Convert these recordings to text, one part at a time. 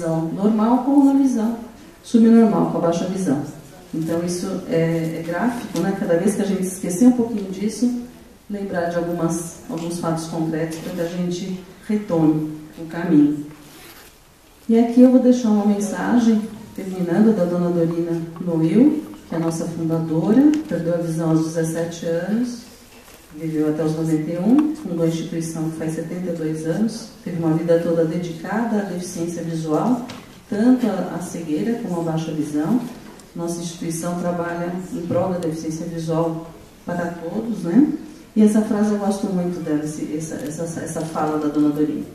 visão normal como na visão subnormal, com a baixa visão. Então isso é gráfico, né? Cada vez que a gente esquecer um pouquinho disso, lembrar de alguns fatos concretos para que a gente retome o caminho. E aqui eu vou deixar uma mensagem, terminando, da dona Dorina Noil, que é a nossa fundadora, perdeu a visão aos 17 anos, viveu até os 91, fundou a instituição que faz 72 anos, teve uma vida toda dedicada à deficiência visual, tanto a cegueira como a baixa visão. Nossa instituição trabalha em prol da deficiência visual para todos, né? E essa frase eu gosto muito dela, essa fala da dona Dorina.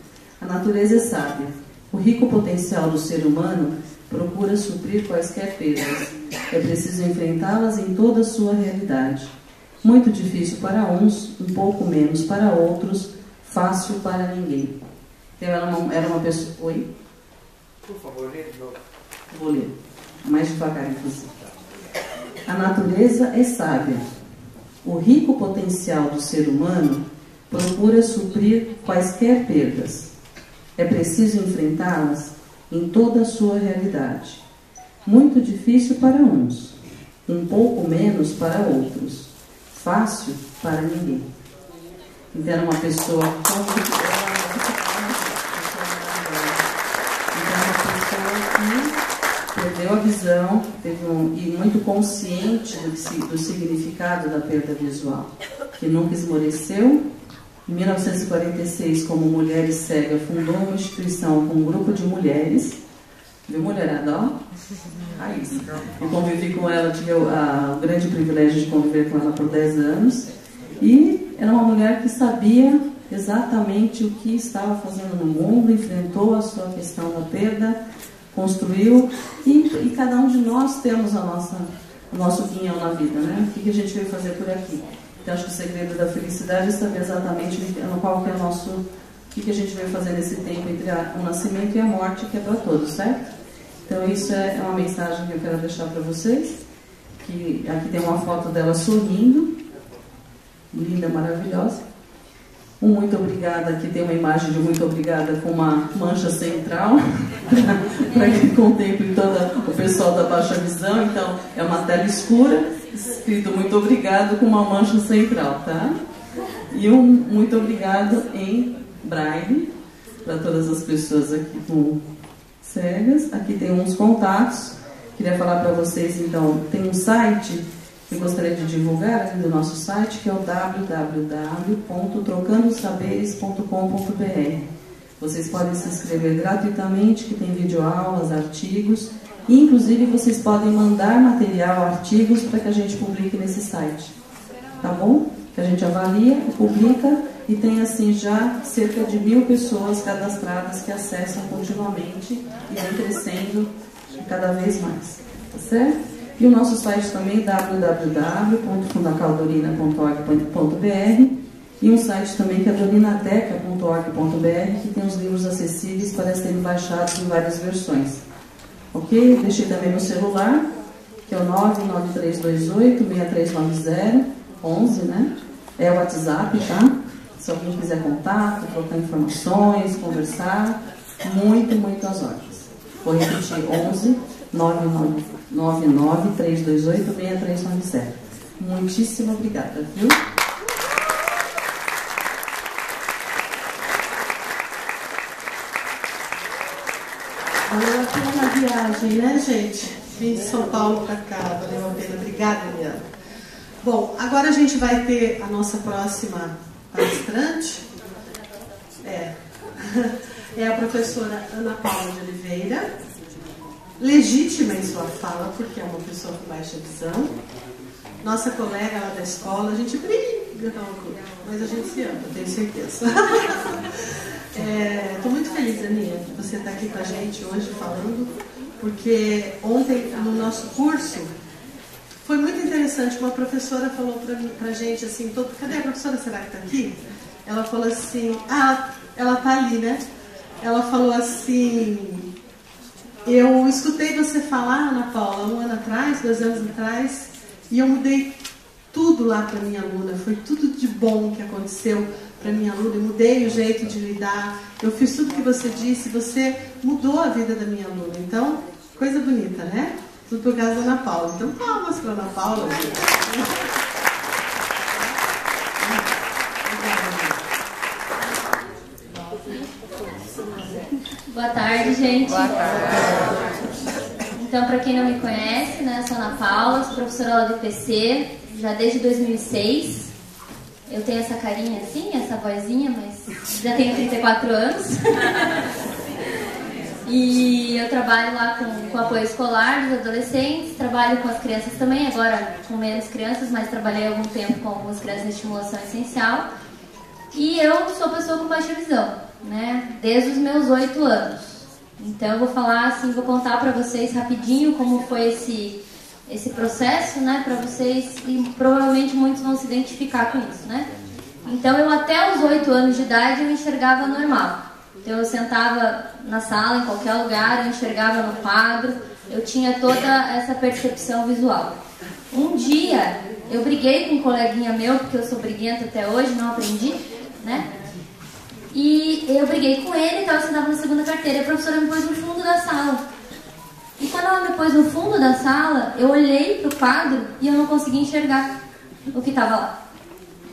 A natureza é sábia. O rico potencial do ser humano procura suprir quaisquer perdas. É preciso enfrentá-las em toda a sua realidade. Muito difícil para uns, um pouco menos para outros, fácil para ninguém. Então, era uma pessoa... Oi? Por favor, lê de novo. Vou ler. Mais devagar, inclusive. A natureza é sábia. O rico potencial do ser humano procura suprir quaisquer perdas. É preciso enfrentá-las em toda a sua realidade. Muito difícil para uns, um pouco menos para outros, fácil para ninguém. Então era uma pessoa que perdeu a visão, e muito consciente do significado da perda visual, que nunca esmoreceu. Em 1946, como Mulheres Cegas, fundou uma instituição com um grupo de mulheres. Viu, mulherada? Ó, raiz. Eu convivi com ela, tive o grande privilégio de conviver com ela por 10 anos. E era uma mulher que sabia exatamente o que estava fazendo no mundo, enfrentou a sua questão da perda, construiu, e cada um de nós temos o nosso guinhão na vida, né? O que a gente veio fazer por aqui? Então, acho que o segredo da felicidade é saber exatamente qual que é o que a gente veio fazer nesse tempo entre o nascimento e a morte, que é para todos, certo? Então, isso é uma mensagem que eu quero deixar para vocês, que aqui tem uma foto dela sorrindo, linda, maravilhosa. Um muito obrigada, aqui tem uma imagem de muito obrigada com uma mancha central, para que contemple todo o pessoal da baixa visão. Então, é uma tela escura, escrito muito obrigado com uma mancha central, tá? E um muito obrigado em braille, para todas as pessoas aqui com cegas. Aqui tem uns contatos. Queria falar para vocês, então, tem um site que eu gostaria de divulgar aqui do nosso site, que é o www.trocandosaberes.com.br. Vocês podem se inscrever gratuitamente, que tem videoaulas, artigos, e inclusive vocês podem mandar material, artigos, para que a gente publique nesse site. Tá bom? Que a gente avalia, publica, e tem assim já cerca de 1000 pessoas cadastradas que acessam continuamente e vem crescendo cada vez mais. Tá certo? E o nosso site também, www.fundacaldorina.org.br, e um site também que é dorinateca.org.br, que tem os livros acessíveis para serem baixados em várias versões. Ok? Eu deixei também no celular, que é o 99328-6390, 11, né? É o WhatsApp, tá? Se alguém quiser contato, trocar informações, conversar, muito às ordens. Vou repetir, 11 99328-6390. Muitíssimo obrigada, viu? Valeu a pena a viagem, né, gente? Vim de São Paulo para cá, valeu a pena. Obrigada, Eliana. Bom, agora a gente vai ter a nossa próxima palestrante. É a professora Ana Paula de Oliveira. Legítima em sua fala, porque é uma pessoa com baixa visão. Nossa colega lá da escola, a gente briga, mas a gente se ama, tenho certeza. Estou muito feliz, Aninha, que você está aqui com a gente hoje falando, porque ontem no nosso curso foi muito interessante. Uma professora falou pra gente assim, cadê a professora, será que está aqui? Ela falou assim, ela está ali, né? Ela falou assim... Eu escutei você falar, Ana Paula, 1 ano atrás, 2 anos atrás, e eu mudei tudo lá para minha aluna. Foi tudo de bom que aconteceu para minha aluna, eu mudei o jeito de lidar, eu fiz tudo que você disse, você mudou a vida da minha aluna. Então, coisa bonita, né? Tudo por causa da Ana Paula. Então, palmas para a Ana Paula, gente. Boa tarde, gente. Boa tarde. Então, para quem não me conhece, né, eu sou Ana Paula, sou professora lá do IPC, já desde 2006. Eu tenho essa carinha assim, essa vozinha, mas já tenho 34 anos. E eu trabalho lá com apoio escolar dos adolescentes, trabalho com as crianças também, agora com menos crianças, mas trabalhei há algum tempo com algumas crianças em estimulação essencial. E eu sou pessoa com baixa visão, né, desde os meus 8 anos. Então eu vou falar assim, vou contar para vocês rapidinho como foi esse processo, né, para vocês, e provavelmente muitos vão se identificar com isso, né. Então eu até os 8 anos de idade eu enxergava normal. Então eu sentava na sala, em qualquer lugar, eu enxergava no quadro, eu tinha toda essa percepção visual. Um dia eu briguei com um coleguinha meu, porque eu sou briguenta até hoje, não aprendi, né. E eu briguei com ele, então eu sentava na segunda carteira, e a professora me pôs no fundo da sala. E quando ela me pôs no fundo da sala, eu olhei pro quadro e eu não conseguia enxergar o que estava lá.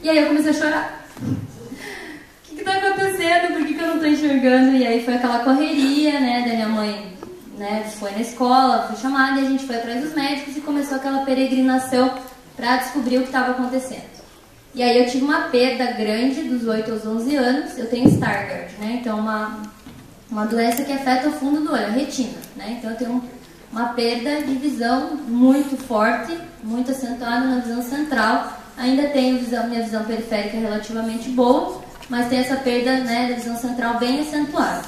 E aí eu comecei a chorar. O que está acontecendo? Por que eu não estou enxergando? E aí foi aquela correria, né, da minha mãe, né, foi na escola, foi chamada, e a gente foi atrás dos médicos e começou aquela peregrinação para descobrir o que estava acontecendo. E aí eu tive uma perda grande dos 8 aos 11 anos, eu tenho Stargardt, né, então uma doença que afeta o fundo do olho, a retina, né, então eu tenho uma perda de visão muito forte, muito acentuada na visão central, ainda tenho minha visão periférica relativamente boa, mas tem essa perda, né, da visão central bem acentuada.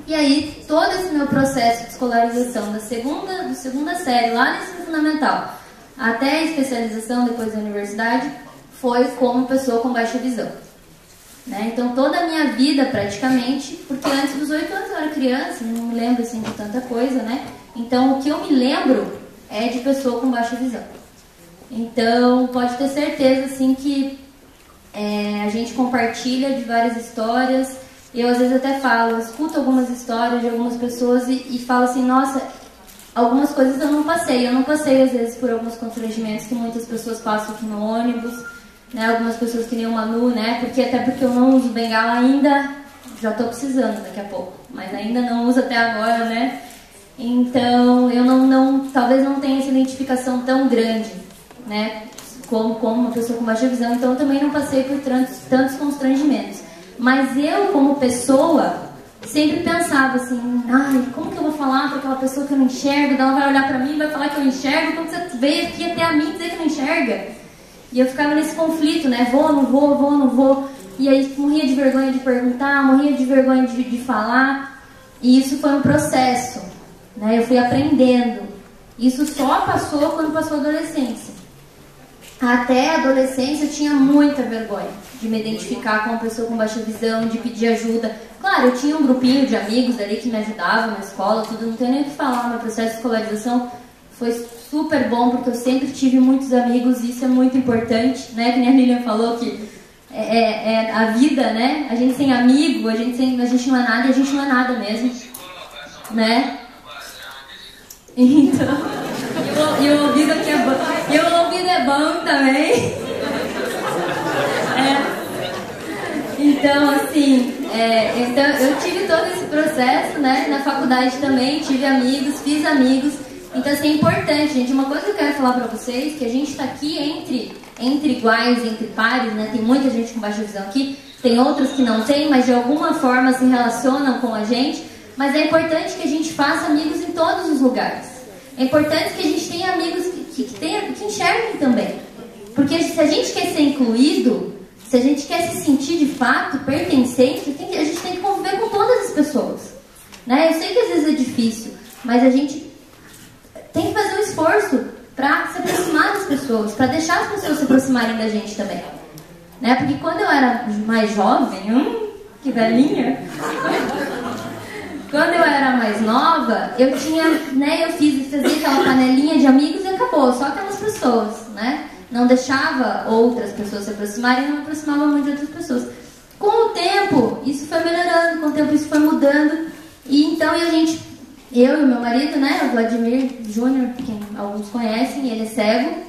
E aí, todo esse meu processo de escolarização da segunda série, lá no ensino fundamental, até a especialização depois da universidade, foi como pessoa com baixa visão. Né? Então, toda a minha vida, praticamente, porque antes dos 8 anos eu era criança, não me lembro assim, de tanta coisa, né? Então, o que eu me lembro é de pessoa com baixa visão. Então, pode ter certeza, assim, que a gente compartilha de várias histórias. Eu, às vezes, até falo, eu escuto algumas histórias de algumas pessoas e falo assim, nossa, algumas coisas eu não passei. Eu não passei, às vezes, por alguns constrangimentos que muitas pessoas passam aqui no ônibus, né? Algumas pessoas que nem o Manu, né? Até porque eu não uso bengala ainda, já estou precisando daqui a pouco, mas ainda não uso até agora, né? Então, eu talvez não tenha essa identificação tão grande, né? Como uma pessoa com baixa visão, então eu também não passei por tantos constrangimentos. Mas eu, como pessoa, sempre pensava assim, ai, como que eu vou falar para aquela pessoa que eu não enxergo? Ela vai olhar para mim e vai falar que eu enxergo, como você veio aqui até a mim dizer que não enxerga? E eu ficava nesse conflito, né? Vou, não vou, vou, não vou. E aí morria de vergonha de perguntar, morria de vergonha de falar. E isso foi um processo, né? Eu fui aprendendo. Isso só passou quando passou a adolescência. Até a adolescência eu tinha muita vergonha de me identificar com uma pessoa com baixa visão, de pedir ajuda. Claro, eu tinha um grupinho de amigos ali que me ajudavam na escola, tudo, não tenho nem o que falar. Meu processo de escolarização foi super bom, porque eu sempre tive muitos amigos e isso é muito importante, né? Que nem a Lilian falou, que é a vida, né? A gente sem amigo, a gente não é nada e a gente não é nada mesmo, né? Então, e o ouvido aqui é bom. E o ouvido é bom também. Então, assim, então eu tive todo esse processo, né? Na faculdade também, tive amigos, fiz amigos. Então, assim, é importante, gente. Uma coisa que eu quero falar pra vocês, que a gente tá aqui entre iguais, entre pares, né? Tem muita gente com baixa visão aqui, tem outros que não tem, mas de alguma forma se relacionam com a gente. Mas é importante que a gente faça amigos em todos os lugares. É importante que a gente tenha amigos que enxerguem também. Porque se a gente quer ser incluído, se a gente quer se sentir de fato pertencente, a gente tem que conviver com todas as pessoas. Né? Eu sei que às vezes é difícil, mas a gente tem que fazer um esforço para se aproximar das pessoas, para deixar as pessoas se aproximarem da gente também. Né? Porque quando eu era mais jovem, que velhinha... Quando eu era mais nova, eu tinha, né, eu fazia aquela panelinha de amigos e acabou, só aquelas pessoas, né? Não deixava outras pessoas se aproximarem e não me aproximava muito de outras pessoas. com o tempo, isso foi melhorando, com o tempo isso foi mudando. E então eu e o meu marido, né, o Vladimir Júnior, quem alguns conhecem, ele é cego,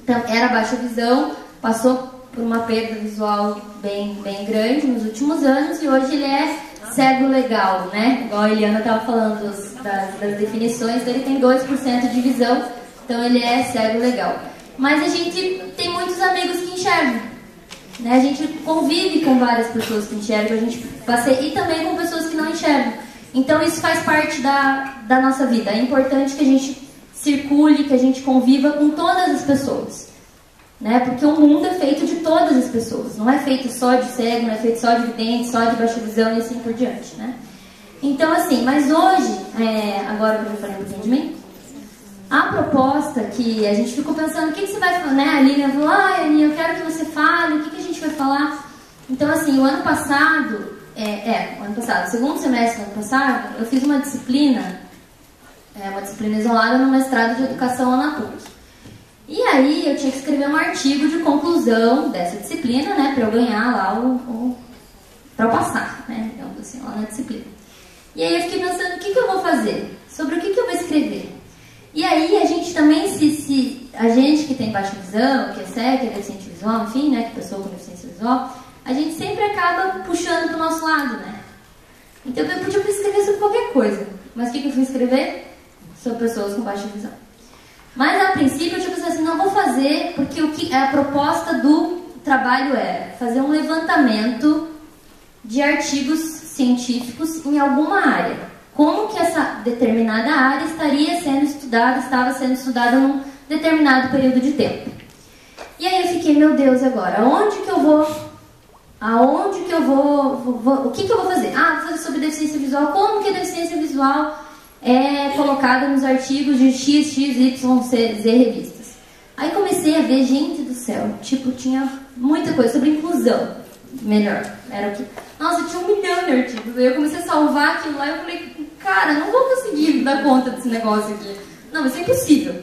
então, era baixa visão, passou por uma perda visual bem grande nos últimos anos e hoje ele é cego legal, né? Igual a Eliana estava falando das definições, ele tem 2% de visão, então ele é cego legal. Mas a gente tem muitos amigos que enxergam, né? A gente convive com várias pessoas que enxergam, e também com pessoas que não enxergam. Então isso faz parte da nossa vida. É importante que a gente circule, que a gente conviva com todas as pessoas, né? Porque o mundo é feito de todas as pessoas, não é feito só de cego, não é feito só de vidente, só de baixa visão e assim por diante, né? Então assim, mas hoje, agora que eu já falei um pouquinho de mim, a proposta que a gente ficou pensando, o que você vai falar, né? A Lilian falou, Aninha, eu quero que você fale, o que a gente vai falar? Então assim, o ano passado, segundo semestre do ano passado, eu fiz uma disciplina isolada no mestrado de educação lá na PUC. E aí eu tinha que escrever um artigo de conclusão dessa disciplina, né, para eu ganhar lá para eu passar, né, digamos assim, lá na disciplina. E aí eu fiquei pensando, o que eu vou fazer? Sobre o que eu vou escrever? E aí a gente também, a gente que tem baixa visão, que é cego, que é deficiente visual, enfim, né, que é pessoa com deficiência visual, a gente sempre acaba puxando para o nosso lado, né? Então eu podia escrever sobre qualquer coisa, mas o que eu fui escrever? Sobre pessoas com baixa visão. Mas a princípio eu tinha pensado assim, não vou fazer, porque a proposta do trabalho era fazer um levantamento de artigos científicos em alguma área. Como que essa determinada área estava sendo estudada num determinado período de tempo. E aí eu fiquei, meu Deus, agora, o que que eu vou fazer? Vou fazer sobre deficiência visual, como que a deficiência visual é colocada nos artigos de X, Y, Z revistas. Aí comecei a ver, gente do céu, tinha muita coisa sobre inclusão, melhor, era o que... Nossa, tinha 1 milhão de artigos, aí eu comecei a salvar aquilo lá e eu falei, cara, não vou conseguir dar conta desse negócio aqui, não, vai ser impossível.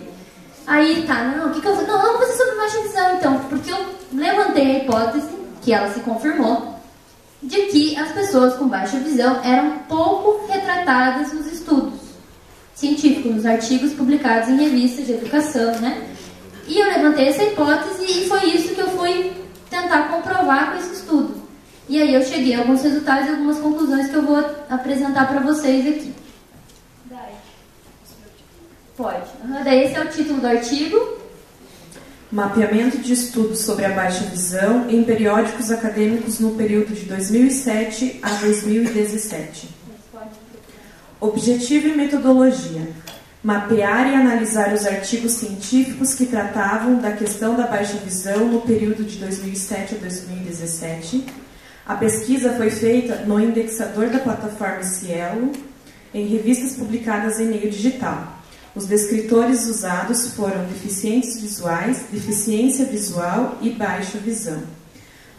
Aí, o que eu vou... Não, vou fazer sobre baixa visão, então, porque eu levantei a hipótese, que ela se confirmou, de que as pessoas com baixa visão eram pouco retratadas nos estudos científicos, nos artigos publicados em revistas de educação, né? E eu levantei essa hipótese e foi isso que eu fui tentar comprovar com esse estudo. E aí eu cheguei a alguns resultados e algumas conclusões que eu vou apresentar para vocês aqui. Pode. Daí esse é o título do artigo. Mapeamento de estudos sobre a baixa visão em periódicos acadêmicos no período de 2007 a 2017. Objetivo e metodologia. Mapear e analisar os artigos científicos que tratavam da questão da baixa visão no período de 2007 a 2017. A pesquisa foi feita no indexador da plataforma Cielo, em revistas publicadas em meio digital. Os descritores usados foram deficientes visuais, deficiência visual e baixa visão.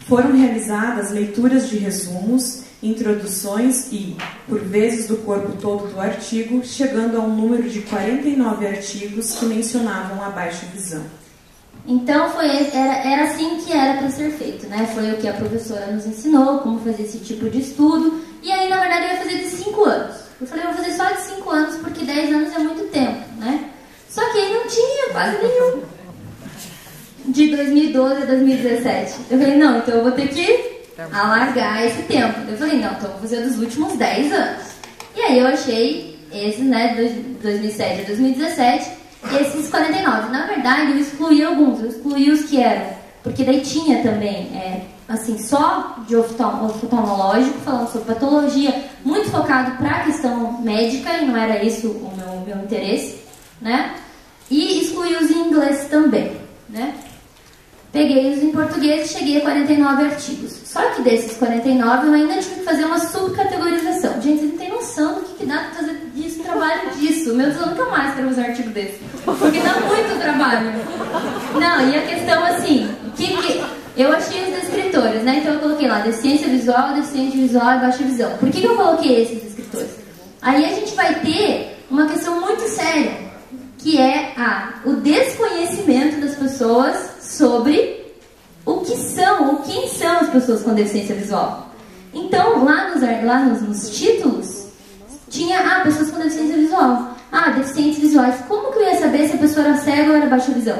Foram realizadas leituras de resumos, introduções e, por vezes, do corpo todo do artigo, chegando a um número de 49 artigos que mencionavam a baixa visão. Então, era assim que era para ser feito, né? Foi o que a professora nos ensinou, como fazer esse tipo de estudo. E aí, na verdade, eu ia fazer de 5 anos. Eu falei, eu vou fazer só de 5 anos, porque 10 anos é muito tempo, né? Só que aí não tinha quase nenhum. De 2012 a 2017. Eu falei, não, então eu vou ter que alargar esse tempo. Eu falei, não, então eu vou fazer dos últimos 10 anos. E aí eu achei esses, né, de 2007 a 2017, esses 49. Na verdade, eu excluí alguns. Eu excluí os que eram, porque daí tinha também, assim, só de oftalmológico, falando sobre patologia, muito focado para a questão médica, e não era isso o meu interesse, né? E excluí os em inglês também, né? Peguei os em português e cheguei a 49 artigos. Só que desses 49 eu ainda tive que fazer uma subcategorização. Gente, vocês não têm noção do que dá para fazer disso, trabalho disso. Meu Deus, eu nunca mais quero fazer um artigo desse. Porque dá muito trabalho. Não, e a questão assim, eu achei os descritores, né? Então eu coloquei lá deficiência visual, deficiente visual e baixa visão. Por que eu coloquei esses descritores? Aí a gente vai ter uma questão muito séria, que é o desconhecimento das pessoas sobre o que são, ou quem são as pessoas com deficiência visual. Então, lá nos títulos, tinha, pessoas com deficiência visual. Deficientes visuais. Como que eu ia saber se a pessoa era cega ou era baixa visão?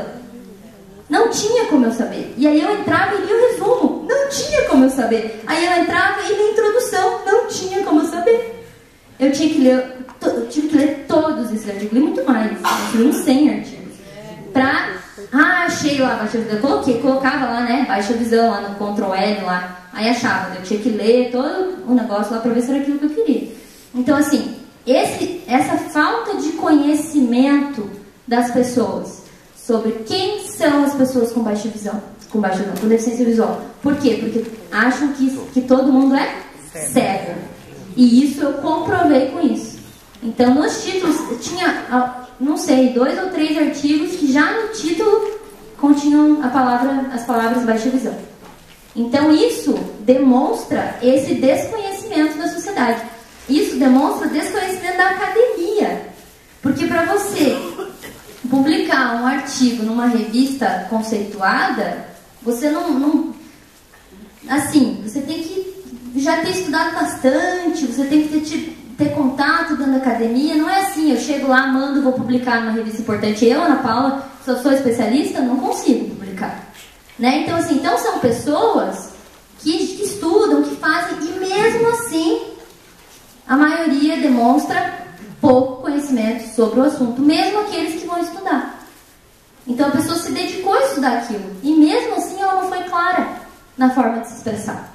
Não tinha como eu saber. E aí eu entrava e lia o resumo. Não tinha como eu saber. Aí eu entrava e lia a introdução. Não tinha como eu saber. Eu tive que ler todos esses artigos. Li muito mais. Eu li uns 100 artigos. Achei lá baixa visão. Colocava lá, né? Baixa visão lá no Ctrl L lá. Aí achava. Eu tinha que ler todo o negócio lá para ver se era aquilo que eu queria. Então, assim, essa falta de conhecimento das pessoas sobre quem são as pessoas com baixa visão, com deficiência visual. Por quê? Porque acham que todo mundo é cego. E isso eu comprovei com isso. Então, nos títulos, tinha, não sei, 2 ou 3 artigos que já no título continham as palavras baixa visão. Então, isso demonstra esse desconhecimento da sociedade. Isso demonstra desconhecimento da academia. Porque para você publicar um artigo numa revista conceituada, você você tem que já ter estudado bastante, você tem que ter contato dentro da academia. Não é assim, eu chego lá, vou publicar numa revista importante. Eu, Ana Paula, se eu sou especialista, não consigo publicar. Né? Então, assim, são pessoas que estudam, que fazem, e mesmo assim, a maioria demonstra pouco conhecimento sobre o assunto, mesmo aqueles que vão estudar. Então a pessoa se dedicou a estudar aquilo, e mesmo assim ela não foi clara na forma de se expressar.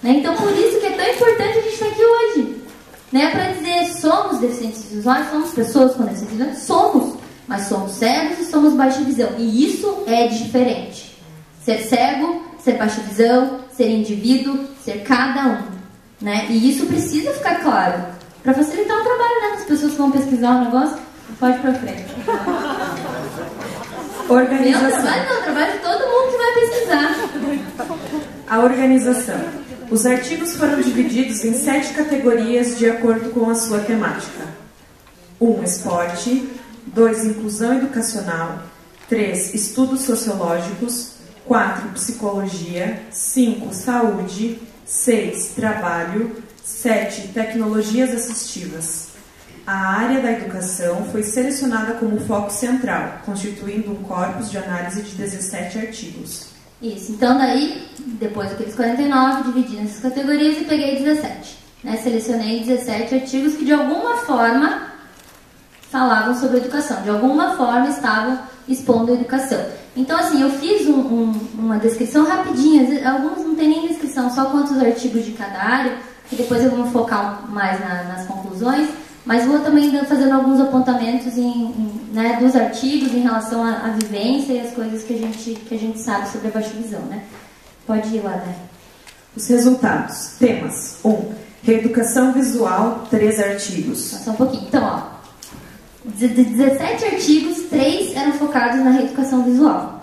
Né? Então por isso que é tão importante a gente estar aqui hoje. Né? Para dizer, somos deficientes visuais, somos pessoas com deficiência visual, somos, mas somos cegos e somos baixa visão. E isso é diferente. Ser cego, ser baixa visão, ser indivíduo, ser cada um. Né? E isso precisa ficar claro para facilitar o trabalho, né? As pessoas que vão pesquisar o negócio, pode ir para frente. Organização. Meu trabalho não, o trabalho de todo mundo que vai pesquisar. A organização. Os artigos foram divididos em 7 categorias de acordo com a sua temática. 1. Esporte. 2. Inclusão educacional. 3. Estudos sociológicos. 4. Psicologia. 5. Saúde. 6. Trabalho. 7. Tecnologias assistivas. A área da educação foi selecionada como foco central, constituindo um corpus de análise de 17 artigos. Isso, então daí, depois daqueles 49, dividi nessas categorias e peguei 17. Né? Selecionei 17 artigos que de alguma forma falavam sobre educação, de alguma forma estavam expondo a educação. Então, assim, eu fiz uma descrição rapidinha, alguns não tem nem descrição, só quantos artigos de cada área, que depois eu vou focar mais nas conclusões, mas vou também fazendo alguns apontamentos né, dos artigos em relação à vivência e as coisas que a gente sabe sobre a baixa visão, né? Pode ir lá, né? Os resultados. Temas. 1. Reeducação visual, 3 artigos. Só um pouquinho. Então, ó, de 17 artigos, 3 eram focados na reeducação visual.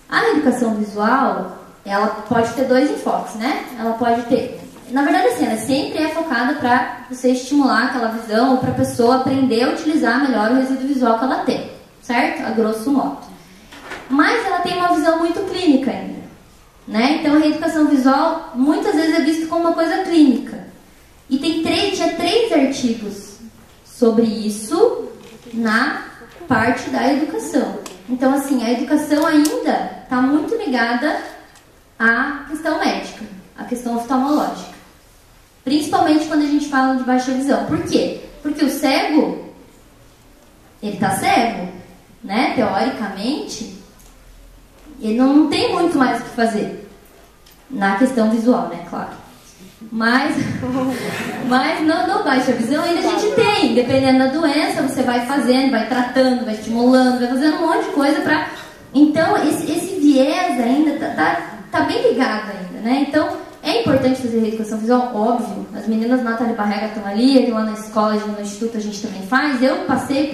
A reeducação visual, ela pode ter 2 enfoques, né? Ela pode ter... Na verdade, assim, ela sempre é focada para você estimular aquela visão ou para a pessoa aprender a utilizar melhor o resíduo visual que ela tem, certo? A grosso modo. Mas ela tem uma visão muito clínica ainda, né? Então, a reeducação visual muitas vezes é vista como uma coisa clínica. E tinha 3 artigos sobre isso na parte da educação. Então, assim, a educação ainda está muito ligada à questão médica, à questão oftalmológica. Principalmente quando a gente fala de baixa visão. Por quê? Porque o cego, ele está cego, né? Teoricamente, ele não tem muito mais o que fazer na questão visual, né? Claro. Mas não baixa visão ainda a gente tem. Dependendo da doença, você vai fazendo, vai tratando, vai estimulando, vai fazendo um monte de coisa para... Então, esse viés ainda tá bem ligado ainda, né? Então, é importante fazer reeducação visual, óbvio. As meninas Nathalie Barrega estão ali, lá na escola, no instituto a gente também faz. Eu passei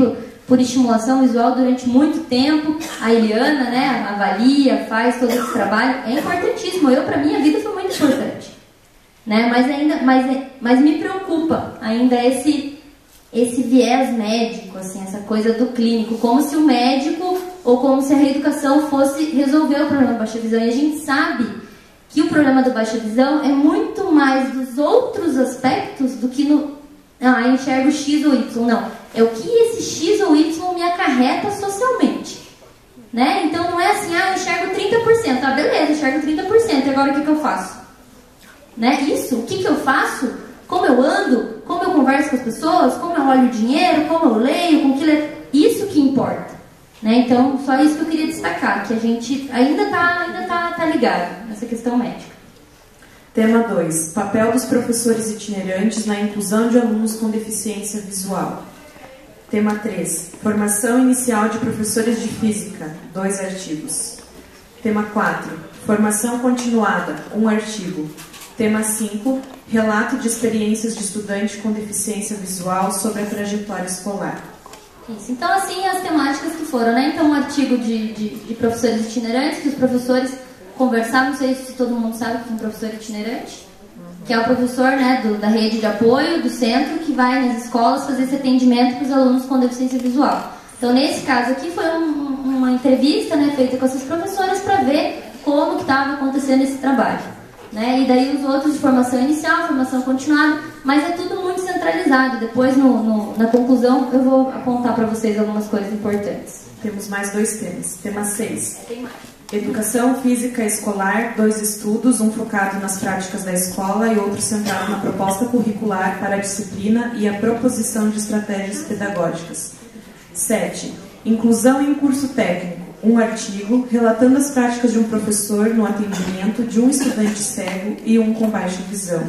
por estimulação visual durante muito tempo. A Eliana, né, avalia, faz todo esse trabalho. É importantíssimo. Para minha vida foi muito importante. Né? Mas me preocupa ainda esse viés médico, assim, essa coisa do clínico. Como se o médico ou como se a reeducação fosse resolver o problema da baixa visão. E a gente sabe que o problema da baixa visão é muito mais dos outros aspectos do que no... Ah, eu enxergo X ou Y. Não, é o que esse X ou Y me acarreta socialmente. Né? Então não é assim, eu enxergo 30%. Ah, beleza, enxergo 30%. E agora o que eu faço? Né? Isso, o que eu faço? Como eu ando? Como eu converso com as pessoas? Como eu olho o dinheiro? Como eu leio? Com que isso que importa. Né? Então, só isso que eu queria destacar, que a gente ainda tá ligado nessa questão médica. Tema 2. Papel dos professores itinerantes na inclusão de alunos com deficiência visual. Tema 3. Formação inicial de professores de física. 2 artigos. Tema 4. Formação continuada. 1 artigo. Tema 5. Relato de experiências de estudante com deficiência visual sobre a trajetória escolar. Isso. Então, assim, as temáticas que foram, né? Então, um artigo de professores itinerantes, que os professores conversaram, não sei se todo mundo sabe que é um professor itinerante, que é o professor, né, da rede de apoio, do centro, que vai nas escolas fazer esse atendimento para os alunos com deficiência visual. Então, nesse caso aqui, foi uma entrevista, né, feita com essas professoras para ver como que estava acontecendo esse trabalho. Né? E daí os outros de formação inicial, formação continuada, mas é tudo muito centralizado. Depois, na conclusão, eu vou apontar para vocês algumas coisas importantes. Temos mais 2 temas. Tema 6. Educação física escolar, 2 estudos, um focado nas práticas da escola e outro centrado na proposta curricular para a disciplina e a proposição de estratégias pedagógicas. 7. Inclusão em curso técnico. 1 artigo, relatando as práticas de um professor no atendimento de um estudante cego e um com baixa visão.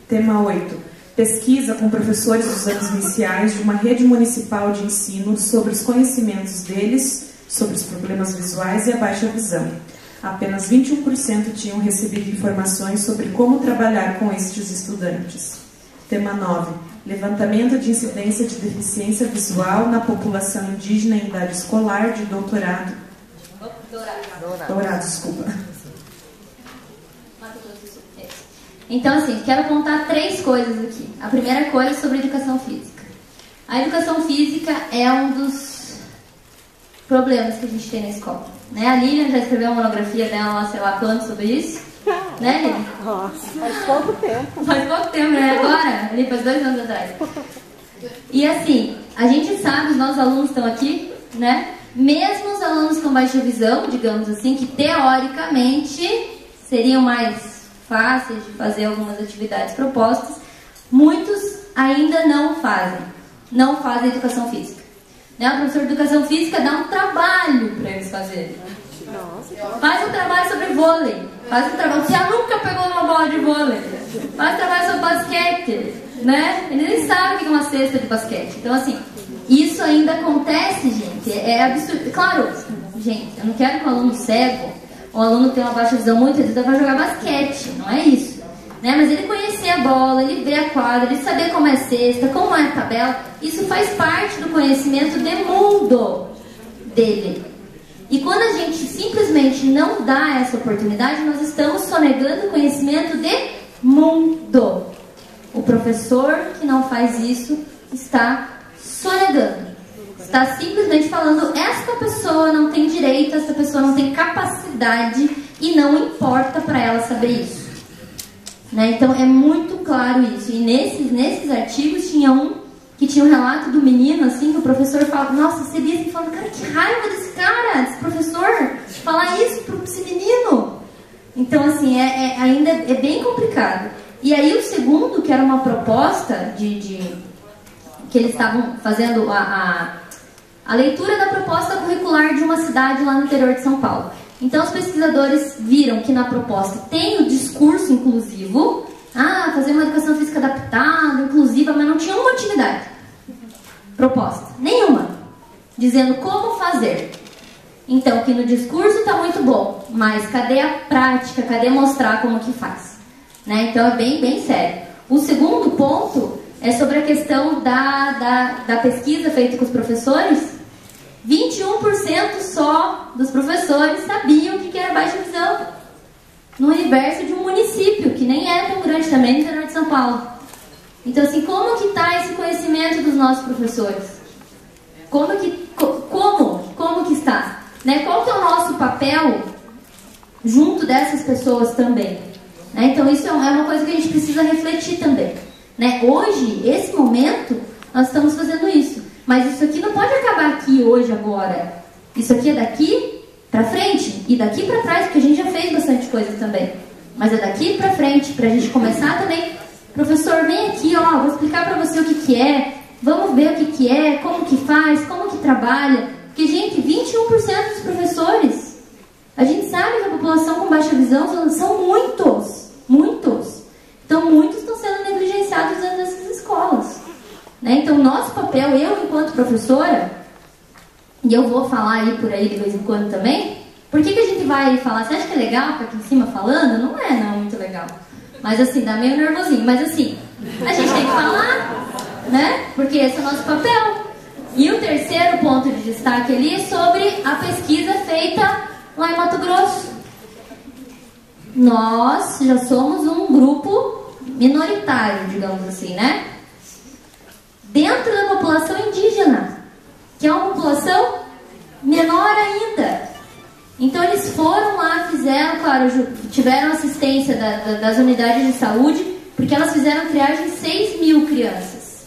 Tema 8. Pesquisa com professores dos anos iniciais de uma rede municipal de ensino sobre os conhecimentos deles, sobre os problemas visuais e a baixa visão. Apenas 21% tinham recebido informações sobre como trabalhar com estes estudantes. Tema 9. Levantamento de incidência de deficiência visual na população indígena em idade escolar de doutorado. Dourado, desculpa. Então, assim, quero contar 3 coisas aqui. A primeira coisa é sobre educação física. A educação física é um dos problemas que a gente tem na escola. Né? A Lilian já escreveu uma monografia dela, sei lá quando, sobre isso. Né, Lilian? Nossa, faz pouco tempo. Faz pouco tempo, né? Agora, ali faz 2 anos atrás. E assim, a gente sabe, os nossos alunos estão aqui, né? Mesmo os alunos com baixa visão, digamos assim, que teoricamente seriam mais fáceis de fazer algumas atividades propostas, muitos ainda não fazem educação física. Né? O professor de educação física dá um trabalho para eles fazerem. Faz um trabalho sobre vôlei. Faz um trabalho. Você nunca pegou uma bola de vôlei. Faz um trabalho sobre basquete. Né? Ele nem sabe o que é uma cesta de basquete. Então, assim, isso ainda acontece, gente. É absurdo. Claro, gente, eu não quero que um aluno cego, um aluno que tem uma baixa visão muito reduzida, vai jogar basquete. Não é isso. Né? Mas ele conhecer a bola, ele ver a quadra, ele saber como é cesta, como é a tabela, isso faz parte do conhecimento de mundo dele. E quando a gente simplesmente não dá essa oportunidade, nós estamos sonegando o conhecimento de mundo. O professor que não faz isso está sonegando. Está simplesmente falando, esta pessoa não tem direito, esta pessoa não tem capacidade e não importa para ela saber isso. Né? Então é muito claro isso. E nesses artigos tinha um que tinha um relato do menino, assim, que o professor fala, nossa, você lia assim, falando, cara, que raiva desse cara, desse professor, falar isso para esse menino. Então, assim, ainda é bem complicado. E aí o segundo, que era uma proposta que eles estavam fazendo a leitura da proposta curricular de uma cidade lá no interior de São Paulo. Então, os pesquisadores viram que na proposta tem o discurso inclusivo, fazer uma educação física adaptada, inclusiva, mas não tinha uma atividade proposta, nenhuma, dizendo como fazer. Então, que no discurso está muito bom, mas cadê a prática, cadê mostrar como que faz? Né? Então, é bem, bem sério. O segundo ponto é sobre a questão da pesquisa feita com os professores. 21% só dos professores sabiam o que era baixa visão no universo de um município, que nem é tão grande também, no interior de São Paulo. Então, assim, como que está esse conhecimento dos nossos professores? Como que está? né? Qual que é o nosso papel junto dessas pessoas também? Né? Então isso é uma coisa que a gente precisa refletir também. Né? Hoje, esse momento, nós estamos fazendo isso. Mas isso aqui não pode acabar aqui, hoje, agora. Isso aqui é daqui para frente e daqui para trás, porque a gente já fez bastante coisa também. Mas é daqui para frente, para a gente começar também. Professor, vem aqui, ó, vou explicar para você o que que é. Vamos ver o que que é, como que faz, como que trabalha. Porque, gente, 21% dos professores, a gente sabe que a população com baixa visão são muitos. Então, muitos estão sendo negligenciados dentro dessas escolas. Né? Então, nosso papel, eu enquanto professora, e eu vou falar aí por aí de vez em quando também, por que a gente vai falar? Você acha que é legal ficar aqui em cima falando? Não é, não, muito legal. Mas assim, dá meio nervosinho. Mas assim, a gente tem que falar, né? Porque esse é o nosso papel. E o terceiro ponto de destaque ali é sobre a pesquisa feita lá em Mato Grosso. Nós já somos um grupo minoritário, digamos assim, né? Dentro da população indígena, que é uma população menor ainda. Então eles foram lá, fizeram, claro, tiveram assistência das unidades de saúde, porque elas fizeram triagem em 6 mil crianças.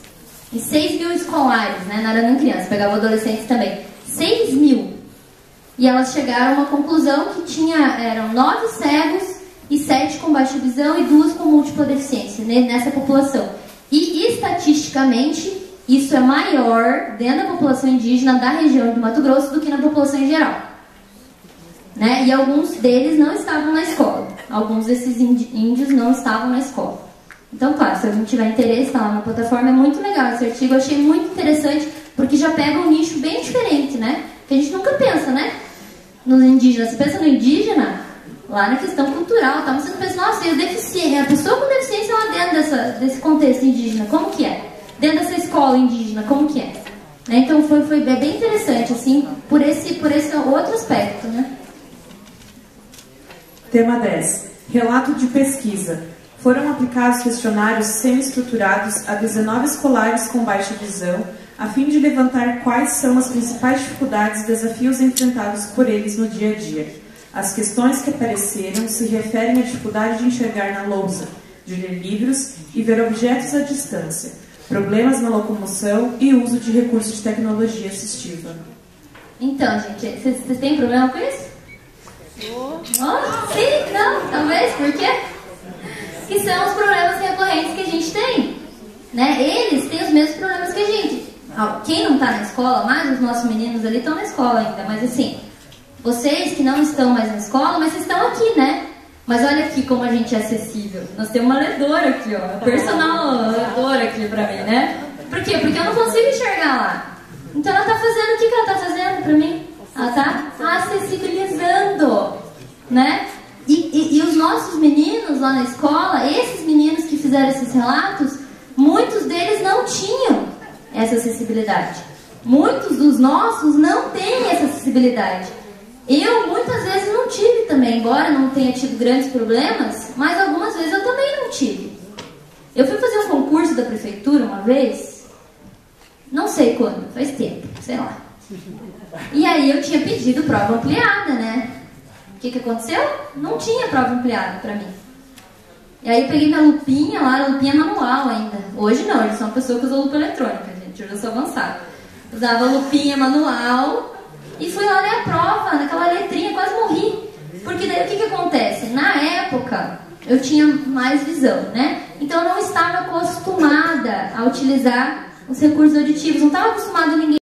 E 6 mil escolares, né? Não era nem criança, pegava adolescentes também. 6 mil. E elas chegaram a uma conclusão que eram 9 cegos e 7 com baixa visão e 2 com múltipla deficiência, né, nessa população. E estatisticamente, isso é maior dentro da população indígena da região do Mato Grosso do que na população em geral. Né? E alguns deles não estavam na escola. Alguns desses índios não estavam na escola. Então, claro, se alguém tiver interesse, está lá na plataforma, é muito legal esse artigo. Eu achei muito interessante, porque já pega um nicho bem diferente, né? Que a gente nunca pensa, né? Nos indígenas. Você pensa no indígena, lá na questão cultural, tá? Você não pensa, nossa, a pessoa com deficiência lá dentro desse contexto indígena, como que é? Dentro dessa escola indígena, como que é? Então, foi bem interessante, assim, por esse outro aspecto, né? Tema 10. Relato de pesquisa. Foram aplicados questionários semi-estruturados a 19 escolares com baixa visão, a fim de levantar quais são as principais dificuldades e desafios enfrentados por eles no dia a dia. As questões que apareceram se referem à dificuldade de enxergar na lousa, de ler livros e ver objetos à distância, problemas na locomoção e uso de recursos de tecnologia assistiva. Então, gente, vocês têm problema com isso? Sim, não, talvez, por quê? Que são os problemas recorrentes que a gente tem, né? Eles têm os mesmos problemas que a gente. Quem não está na escola mais, os nossos meninos ali estão na escola ainda, mas assim, vocês que não estão mais na escola, mas vocês estão aqui, né? Mas olha aqui como a gente é acessível. Nós temos uma ledora aqui, ó, personal ledora aqui pra mim, né? Por quê? Porque eu não consigo enxergar lá. Então ela tá fazendo, o que ela tá fazendo pra mim? Ela tá acessibilizando, né? E os nossos meninos lá na escola, esses meninos que fizeram esses relatos, muitos deles não tinham essa acessibilidade. Muitos dos nossos não têm essa acessibilidade. Eu, muitas vezes, não tive também, embora não tenha tido grandes problemas, mas algumas vezes eu também não tive. Eu fui fazer um concurso da prefeitura uma vez, não sei quando, faz tempo, sei lá. E aí eu tinha pedido prova ampliada, né? O que aconteceu? Não tinha prova ampliada pra mim. E aí eu peguei minha lupinha lá, lupinha manual ainda. Hoje não, hoje sou uma pessoa que usa lupa eletrônica, gente, hoje eu sou avançada. Usava lupinha manual e fui lá ler a prova, naquela letrinha, quase morri. Porque daí o que acontece? Na época, eu tinha mais visão, né? Então eu não estava acostumada a utilizar os recursos auditivos, não estava acostumada a ninguém